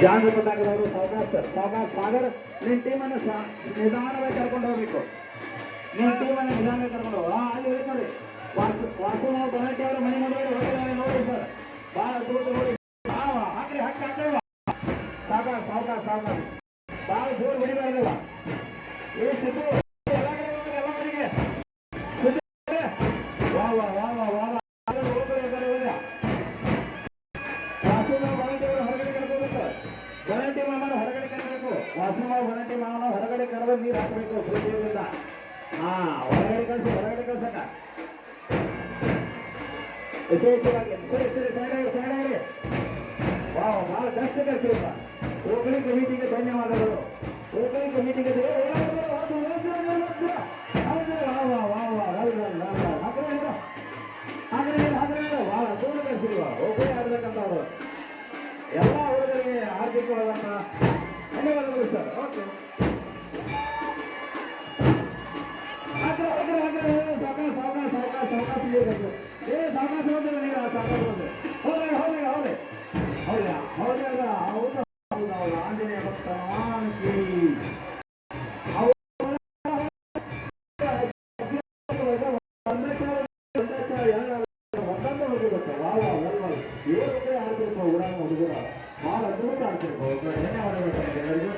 ಜಾನಪದವರು ಸಾಗರ್ ನಿನ್ನ ಟೀಮನ್ನು ನಿಧಾನವಾಗಿ ಕರ್ಕೊಂಡು ಹೋಗ್ಬೇಕು. ನಿನ್ನ ಟೀಮನ್ನು ನಿಧಾನವಾಗಿ ಕರ್ಕೊಂಡು ಹೋಗ ಅಲ್ಲಿ ಇರುತ್ತೆ ನೋಡಿ. ವಾಸು ನಾವು ಬನಟ್ಟಿ ಅವರ ಮನೆ ನೋಡಿ ಹೋಗಿದ್ದಾರೆ ನೋಡಿ ಸರ್. ಭಾಳ ದೂರ ನೋಡಿ ಹಾಕ್ರಿ ಹಾಕಿ ಹಾಕ್ರಿ ಸಾವುಕಾರ ಭಾಳ ದೂರ ಹೊಡಿಬಾರ್ದಲ್ಲ. ಈ ಸಿದ್ದು ಎಲ್ಲ ಕಡೆಗೆ ವಾ ವಾ ವಾ ವಾ ವಾ ಹೊರಗಡೆ ಮಾಮನ ಹೊರಗಡೆ ಕರಬೇಕು. ವಾಸು ಹೊರಗಡೆ ಮಾಮನ ಹೊರಗಡೆ ಕರೆದು ನೀರು ಹಾಕಬೇಕು ಪ್ರೀತಿಯಿಂದ. ಹೊರಗಡೆ ಕಳ್ಸಕ ಯಥೇಚ್ಛವಾಗಿ ಸೈಡ್ ಭಾಳ ಕಷ್ಟ ಕಳಿಸಿಲ್ಲ. ಹೋಬಳಿ ಕಮಿಟಿಗೆ ಧನ್ಯವಾದಗಳು. ಹೋಬಳಿ ಕಮಿಟಿಗೆ ಭಾಳ ದೂರ ಕಳಿಸಿಲ್ವ ಹೋಬಳಿ ಆಡ್ಬೇಕಂತವ್ರು ಎಲ್ಲ ಹುಡುಗರಿಗೆ ಆರ್ಥಿಕವಾದಂತ ಧನ್ಯವಾದಗಳು ಸರ್. ಓಕೆ ಆಂಜನೇಯ ಭಕ್ತ ಹುಡುಗರ ಭಾಳ ಅದ್ಭುತ ಆಡ್ತಿರ್ಬೋದು. ಧನ್ಯವಾದಗಳು ಎಲ್ಲರಿಗೂ.